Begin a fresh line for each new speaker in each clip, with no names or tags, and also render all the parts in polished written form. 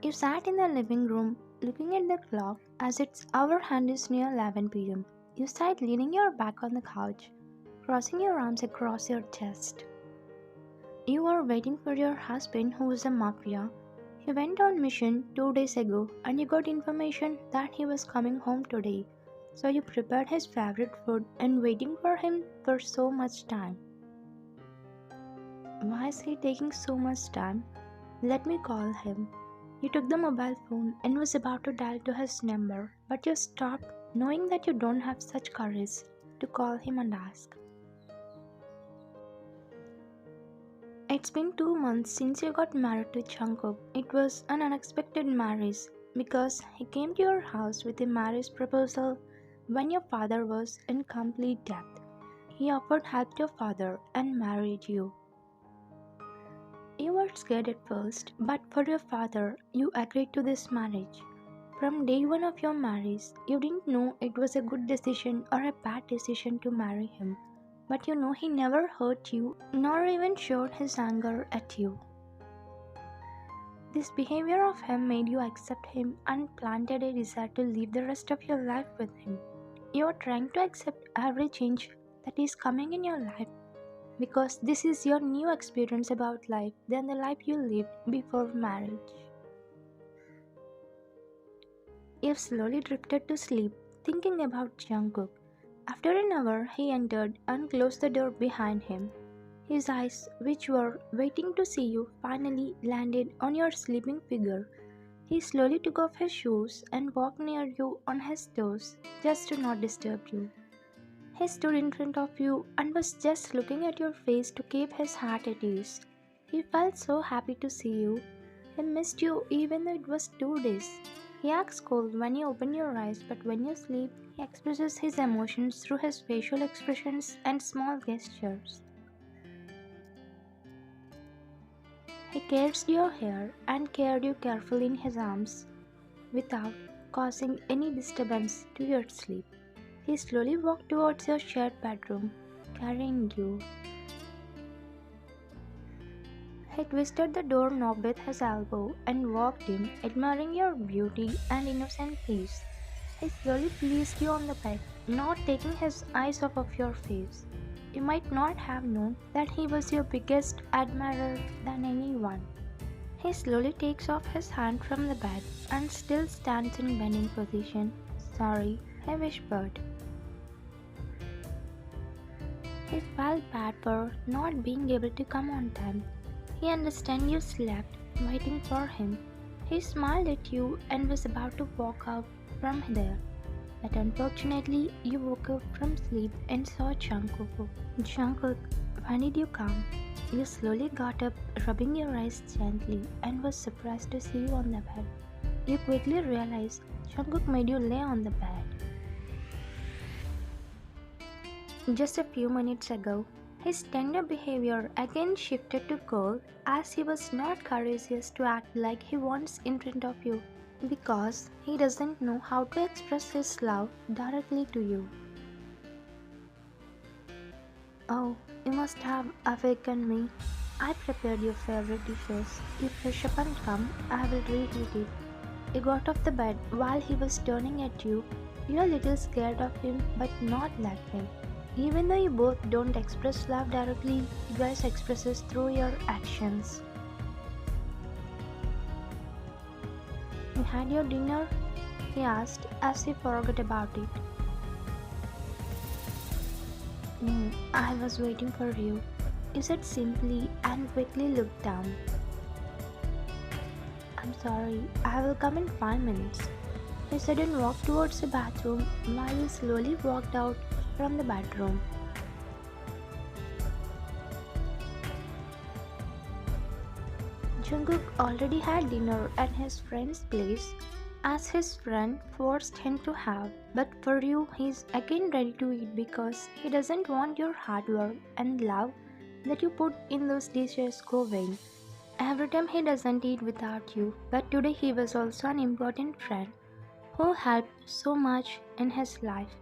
You sat in the living room, looking at the clock as its hour hand is near 11 p.m. You sat leaning your back on the couch, crossing your arms across your chest. You were waiting for your husband who was a mafia. He went on mission 2 days ago and you got information that he was coming home today. So you prepared his favorite food and waiting for him for so much time. Why is he taking so much time? Let me call him. You took the mobile phone and was about to dial to his number, but you stopped knowing that you don't have such courage to call him and ask. It's been 2 months since you got married to Jungkook. It was an unexpected marriage because he came to your house with a marriage proposal when your father was in complete debt. He offered help to your father and married you. You were scared at first, but for your father, you agreed to this marriage. From day one of your marriage, you didn't know it was a good decision or a bad decision to marry him. But you know he never hurt you, nor even showed his anger at you. This behavior of him made you accept him and planted a desire to live the rest of your life with him. You are trying to accept every change that is coming in your life because this is your new experience about life than the life you lived before marriage. You slowly drifted to sleep, thinking about Jungkook. After an hour, he entered and closed the door behind him. His eyes, which were waiting to see you, finally landed on your sleeping figure. He slowly took off his shoes and walked near you on his toes, just to not disturb you. He stood in front of you and was just looking at your face to keep his heart at ease. He felt so happy to see you. He missed you even though it was 2 days. He acts cold when you open your eyes, but when you sleep, he expresses his emotions through his facial expressions and small gestures. He caressed your hair and carried you carefully in his arms without causing any disturbance to your sleep. He slowly walked towards your shared bedroom, carrying you. He twisted the doorknob with his elbow and walked in, admiring your beauty and innocent face. He slowly placed you on the bed, not taking his eyes off of your face. You might not have known that he was your biggest admirer than anyone. He slowly takes off his hand from the bed and still stands in bending position. Sorry, he whispered. He felt bad for not being able to come on time. He understood you slept, waiting for him. He smiled at you and was about to walk out from there. But unfortunately, you woke up from sleep and saw Jungkook. Jungkook, when did you come? You slowly got up, rubbing your eyes gently, and was surprised to see you on the bed. You quickly realized Jungkook made you lay on the bed. Just a few minutes ago, his tender behavior again shifted to cold as he was not courageous to act like he wants in front of you because he doesn't know how to express his love directly to you. Oh, you must have awakened me. I prepared your favorite dishes. You fresh up and come, I will reheat it. You got off the bed while he was turning at you. You're a little scared of him but not like him. Even though you both don't express love directly, you guys express it through your actions. You had your dinner? He asked as he forgot about it. No, I was waiting for you. You said simply and quickly looked down. I'm sorry, I will come in 5 minutes. He said and walked towards the bathroom while you slowly walked out from the bedroom. Jungkook already had dinner at his friend's place as his friend forced him to have, but for you he's again ready to eat because he doesn't want your hard work and love that you put in those dishes go vain. Every time he doesn't eat without you, but today he was also an important friend who helped so much in his life.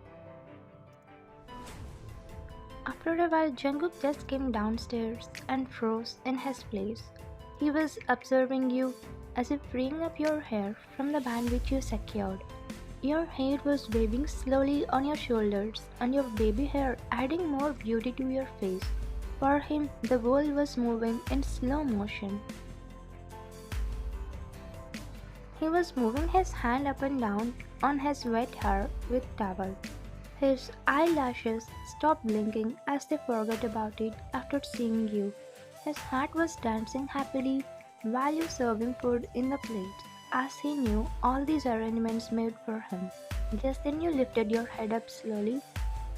After a while, Jungkook just came downstairs and froze in his place. He was observing you as if freeing up your hair from the band which you secured. Your hair was waving slowly on your shoulders, and your baby hair adding more beauty to your face. For him, the world was moving in slow motion. He was moving his hand up and down on his wet hair with towel. His eyelashes stopped blinking as they forgot about it after seeing you. His heart was dancing happily while you served him food in the plates, as he knew all these arrangements made for him. Just then you lifted your head up slowly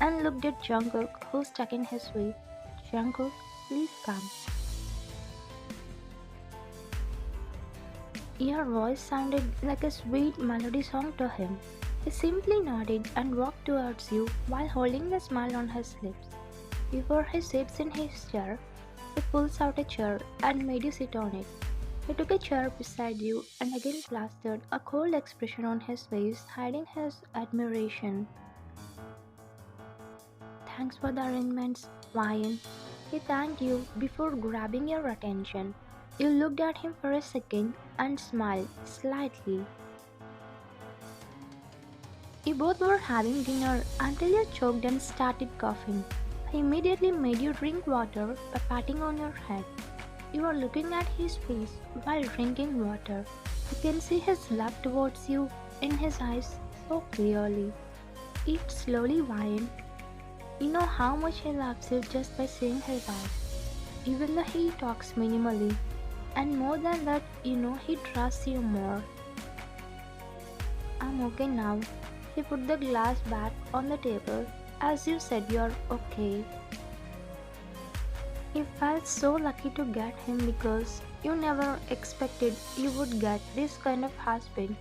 and looked at Jungkook, who stuck in his way. Jungkook, please come. Your voice sounded like a sweet melody song to him. He simply nodded and walked towards you while holding a smile on his lips. Before he sits in his chair, he pulls out a chair and made you sit on it. He took a chair beside you and again plastered a cold expression on his face, hiding his admiration. Thanks for the arrangements, Ryan. He thanked you before grabbing your attention. You looked at him for a second and smiled slightly. You both were having dinner until you choked and started coughing. He immediately made you drink water by patting on your head. You are looking at his face while drinking water. You can see his love towards you in his eyes so clearly. Eat slowly, Ryan. You know how much he loves you just by seeing his eyes. Even though he talks minimally. And more than that, you know he trusts you more. I'm okay now. He put the glass back on the table as you said you're okay. You felt so lucky to get him because you never expected you would get this kind of husband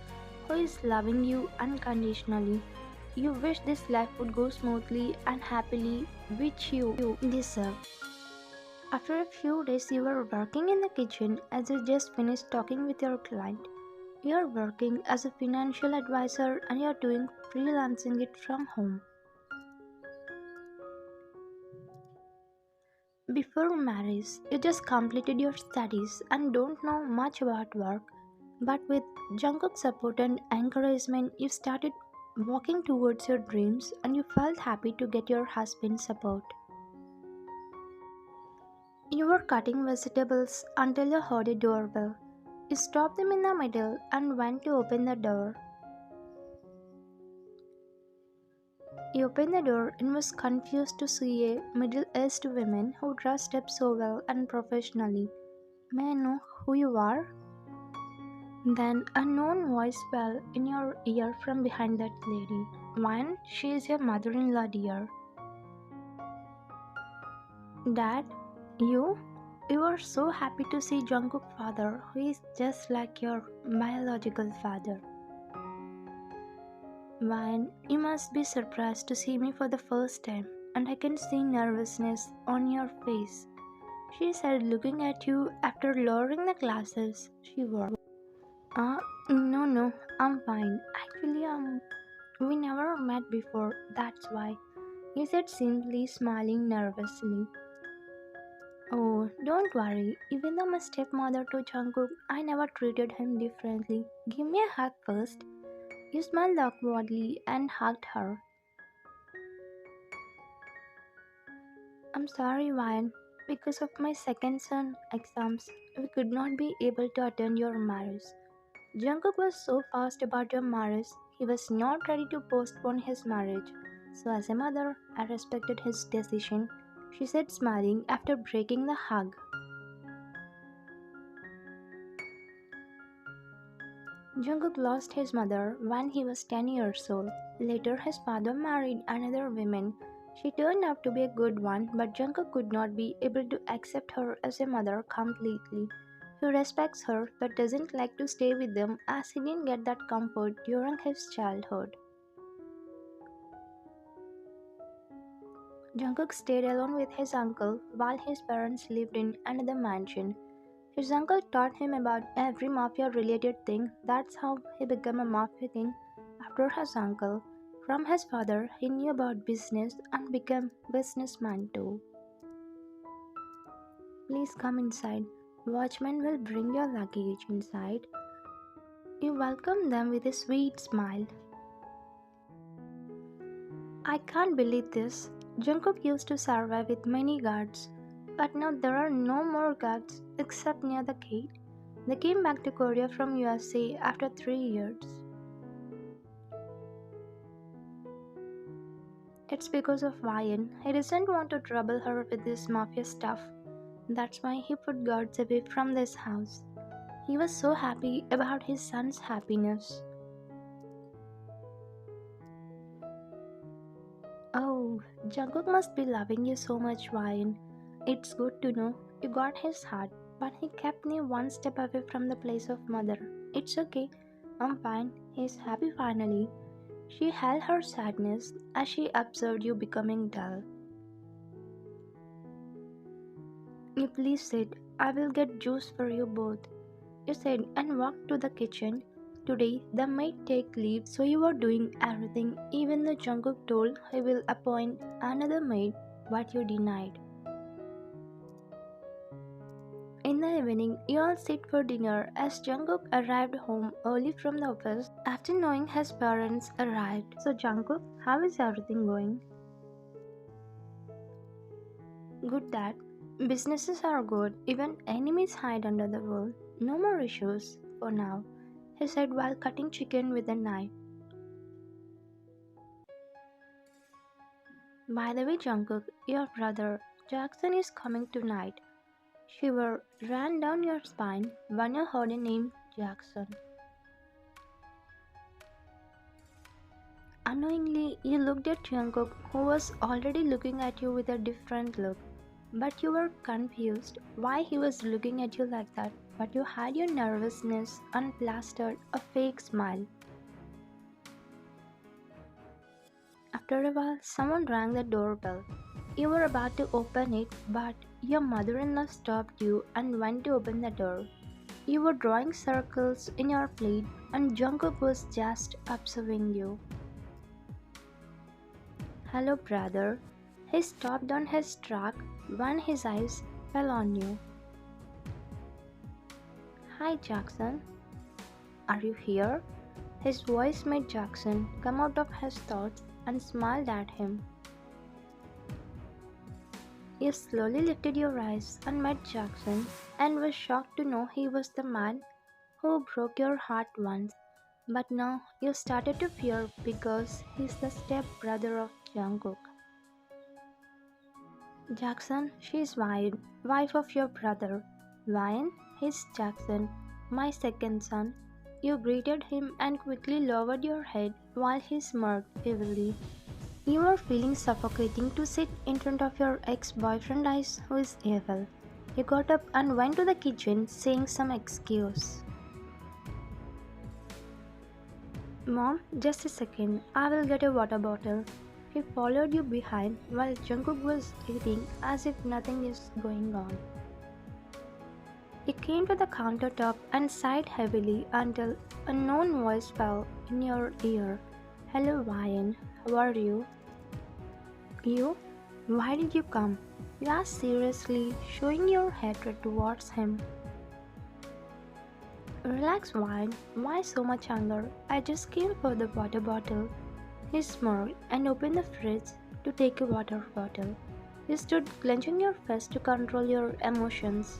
who is loving you unconditionally. You wish this life would go smoothly and happily, which you deserve. After a few days, you were working in the kitchen as you just finished talking with your client. You're working as a financial advisor and you're doing freelancing it from home. Before marriage, you just completed your studies and don't know much about work, but with Jungkook's support and encouragement, you started walking towards your dreams and you felt happy to get your husband's support. You were cutting vegetables until you heard a doorbell. You stopped them in the middle and went to open the door. You opened the door and was confused to see a middle-aged woman who dressed up so well and professionally. May I know who you are? Then a known voice fell in your ear from behind that lady. One, she is your mother-in-law, dear. Dad, you? You are so happy to see Jungkook's father, who is just like your biological father. Wine, you must be surprised to see me for the first time, and I can see nervousness on your face, she said, looking at you after lowering the glasses she wore. No, I'm fine. Actually, we never met before, that's why, he said, simply smiling nervously. Oh, don't worry. Even though I'm a stepmother to Jungkook, I never treated him differently. Give me a hug first. You smiled awkwardly and hugged her. I'm sorry, Ryan. Because of my second son exams, we could not be able to attend your marriage. Jungkook was so fast about your marriage, he was not ready to postpone his marriage. So as a mother, I respected his decision, she said, smiling after breaking the hug. Jungkook lost his mother when he was 10 years old. Later, his father married another woman. She turned out to be a good one, but Jungkook could not be able to accept her as a mother completely. He respects her but doesn't like to stay with them as he didn't get that comfort during his childhood. Jungkook stayed alone with his uncle while his parents lived in another mansion. His uncle taught him about every mafia related thing. That's how he became a mafia king after his uncle. From his father, he knew about business and became businessman too. Please come inside. Watchman will bring your luggage inside. You welcomed them with a sweet smile. I can't believe this. Jungkook used to survive with many guards, but now there are no more guards except near the gate. They came back to Korea from USA after 3 years. It's because of Ryan. He doesn't want to trouble her with this mafia stuff. That's why he put guards away from this house. He was so happy about his son's happiness. Oh, Jungkook must be loving you so much, Ryan. It's good to know you got his heart, but he kept me one step away from the place of mother. It's okay. I'm fine. He's happy finally. She held her sadness as she observed you becoming dull. You please sit. I will get juice for you both. You said and walked to the kitchen. Today the maid take leave, so you are doing everything, even though Jungkook told he will appoint another maid, but you denied. In the evening, you all sit for dinner as Jungkook arrived home early from the office after knowing his parents arrived. So Jungkook, how is everything going? Good, dad. Businesses are good, even enemies hide under the wall. No more issues for now, he said while cutting chicken with a knife. By the way, Jungkook, your brother Jackson is coming tonight. Shiver ran down your spine when you heard a name Jackson. Unknowingly, you looked at Jungkook, who was already looking at you with a different look. But you were confused why he was looking at you like that, but you had your nervousness and plastered a fake smile. After a while, someone rang the doorbell. You were about to open it, but your mother-in-law stopped you and went to open the door. You were drawing circles in your plate, and Jungkook was just observing you. Hello, brother. He stopped on his track when his eyes fell on you. Hi, Jackson. Are you here? His voice made Jackson come out of his thoughts and smiled at him. You slowly lifted your eyes and met Jackson and were shocked to know he was the man who broke your heart once. But now you started to fear because he's the step brother of Jungkook. Jackson, she's Ryan, wife of your brother. Ryan, he's Jackson, my second son. You greeted him and quickly lowered your head while he smirked heavily. You were feeling suffocating to sit in front of your ex-boyfriend eyes who is evil. You got up and went to the kitchen saying some excuse. Mom, just a second, I will get a water bottle. He followed you behind while Jungkook was eating as if nothing is going on. He came to the countertop and sighed heavily until a known voice fell in your ear. Hello, Ryan. How are you? You? Why did you come? You asked seriously, showing your hatred towards him. Relax, Ryan. Why so much anger? I just came for the water bottle. He smirked and opened the fridge to take a water bottle. You stood clenching your fist to control your emotions.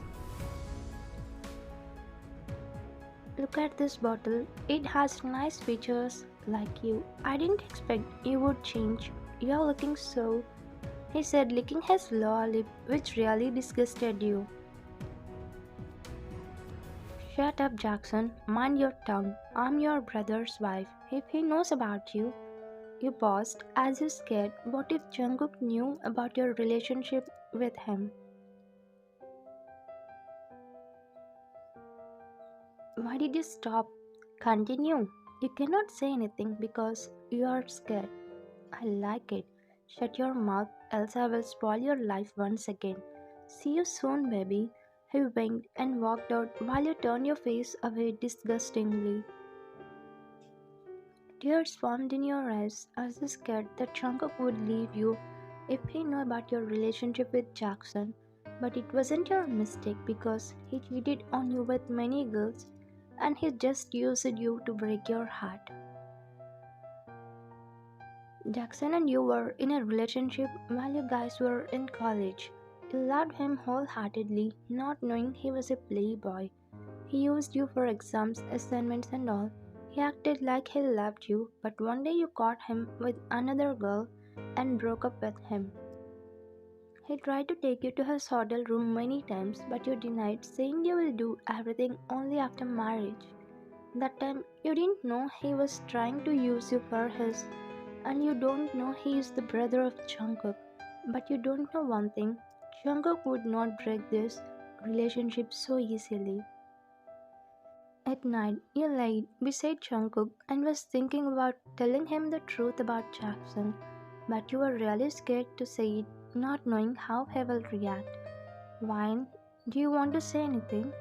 Look at this bottle. It has nice features like you. I didn't expect you would change. You're looking so, he said, licking his lower lip, which really disgusted you. Shut up, Jackson. Mind your tongue. I'm your brother's wife. If he knows about you. You paused as you scared. What if Jungkook knew about your relationship with him? Why did you stop? Continue. You cannot say anything because you are scared. I like it. Shut your mouth, else I will spoil your life once again. See you soon, baby. He winked and walked out while you turned your face away disgustingly. Tears formed in your eyes as you scared that Jungkook would leave you if he knew about your relationship with Jackson. But it wasn't your mistake because he cheated on you with many girls and he just used you to break your heart. Jackson and you were in a relationship while you guys were in college. You loved him wholeheartedly, not knowing he was a playboy. He used you for exams, assignments, and all. He acted like he loved you, but one day you caught him with another girl and broke up with him. He tried to take you to his hotel room many times, but you denied, saying you will do everything only after marriage. That time, you didn't know he was trying to use you for his, and you don't know he is the brother of Jungkook. But you don't know one thing, Jungkook would not break this relationship so easily. At night, you laid beside Jungkook and was thinking about telling him the truth about Jackson, but you were really scared to say it, not knowing how he will react. Wine, do you want to say anything?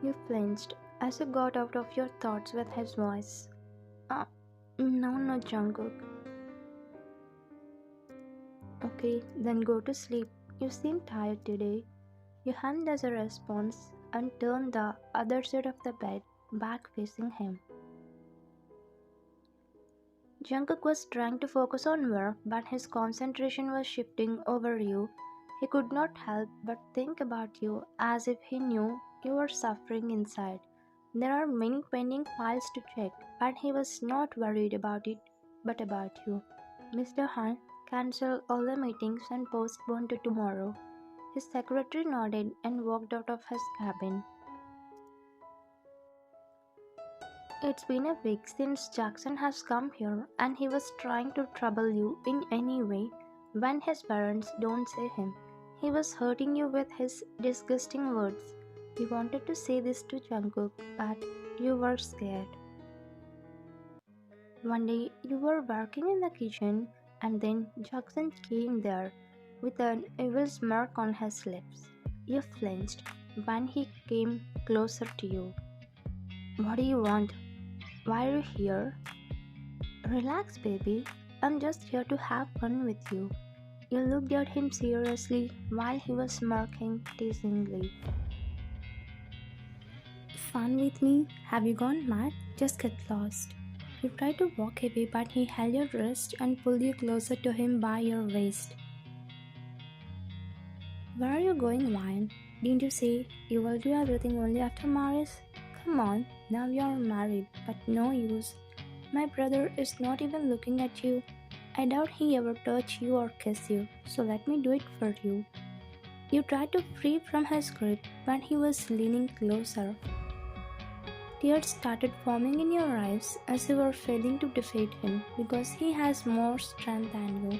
You flinched as you got out of your thoughts with his voice. Uh, no, Jungkook. Okay, then go to sleep. You seem tired today. You hummed as a response and turned the other side of the bed, back facing him. Jungkook was trying to focus on work, but his concentration was shifting over you. He could not help but think about you as if he knew you were suffering inside. There are many pending files to check, but he was not worried about it, but about you. Mr. Hunt cancelled all the meetings and postponed to tomorrow. His secretary nodded and walked out of his cabin. It's been a week since Jackson has come here and he was trying to trouble you in any way when his parents don't say him. He was hurting you with his disgusting words. You wanted to say this to Jungkook, but you were scared. One day you were working in the kitchen and then Jackson came there with an evil smirk on his lips. You flinched when he came closer to you. What do you want? Why are you here? Relax, baby. I'm just here to have fun with you. You looked at him seriously while he was smirking teasingly. Fun with me? Have you gone mad? Just get lost. You tried to walk away, but he held your wrist and pulled you closer to him by your waist. Where are you going, Wine? Didn't you say you will do everything only after marriage? Come on, now you are married, but no use. My brother is not even looking at you. I doubt he ever touch you or kiss you, so let me do it for you. You tried to free from his grip, but he was leaning closer. Tears started forming in your eyes as you were failing to defeat him because he has more strength than you.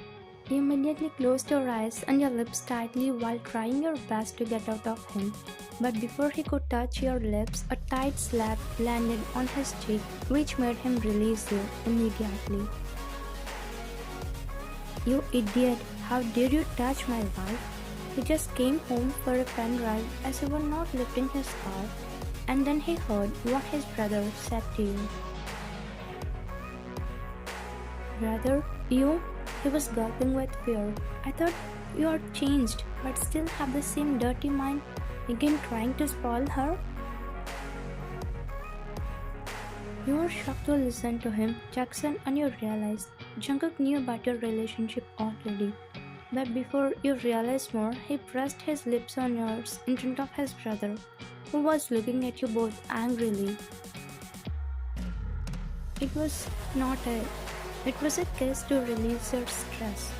You immediately closed your eyes and your lips tightly while trying your best to get out of him. But before he could touch your lips, a tight slap landed on his cheek, which made him release you immediately. You idiot, how dare you touch my wife? He just came home for a fun ride as you were not lifting his car, and then he heard what his brother said to you. Brother, you? He was gulping with fear. I thought you are changed, but still have the same dirty mind, again trying to spoil her? You were shocked to listen to him, Jackson, and you realized Jungkook knew about your relationship already. But before you realized more, he pressed his lips on yours in front of his brother, who was looking at you both angrily. It was not a It was a kiss to release your stress.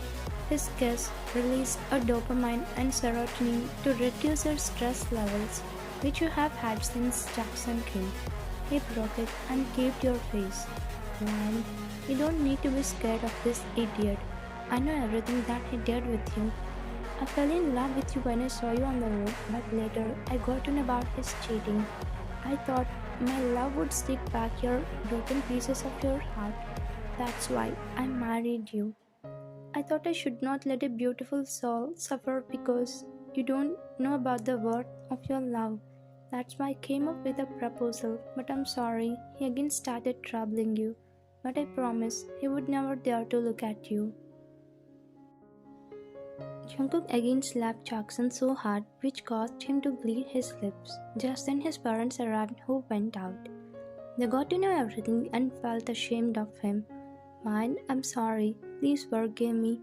His kiss released a dopamine and serotonin to reduce your stress levels, which you have had since Jackson came. He broke it and caved your face. And you don't need to be scared of this idiot. I know everything that he did with you. I fell in love with you when I saw you on the road, but later I got to know about his cheating. I thought my love would stick back your broken pieces of your heart. That's why I married you. I thought I should not let a beautiful soul suffer because you don't know about the worth of your love. That's why I came up with a proposal, but I'm sorry, he again started troubling you. But I promised he would never dare to look at you. Jungkook again slapped Jackson so hard which caused him to bleed his lips. Just then his parents arrived who went out. They got to know everything and felt ashamed of him. "Mine, I'm sorry. Please forgive me.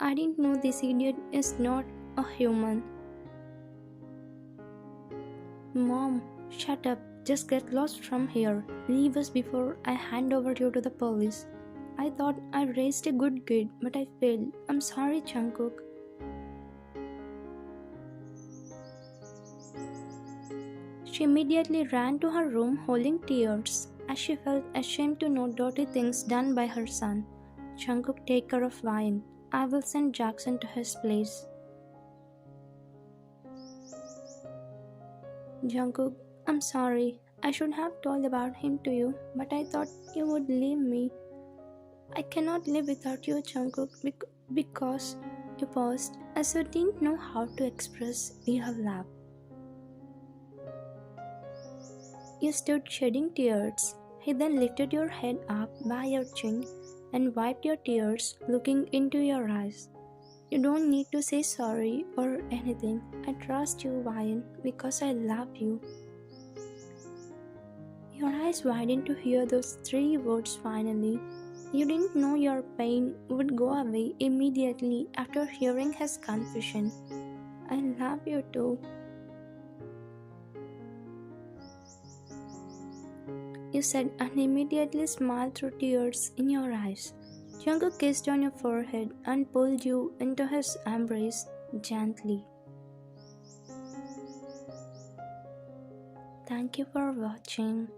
I didn't know this idiot is not a human." "Mom, shut up. Just get lost from here. Leave us before I hand over you to the police. I thought I raised a good kid, but I failed. I'm sorry, Jungkook." She immediately ran to her room holding tears as she felt ashamed to know dirty things done by her son. "Jungkook, take care of Ryan. I will send Jackson to his place." "Jungkook, I'm sorry. I should have told about him to you, but I thought you would leave me. I cannot live without you, Jungkook, because you paused as you didn't know how to express your love. You stood shedding tears. He then lifted your head up by your chin and wiped your tears, looking into your eyes. "You don't need to say sorry or anything. I trust you, Ryan, because I love you." Your eyes widened to hear those three words finally. You didn't know your pain would go away immediately after hearing his confession. "I love you too." You said and immediately smiled through tears in your eyes. Jungkook kissed on your forehead and pulled you into his embrace gently. Thank you for watching.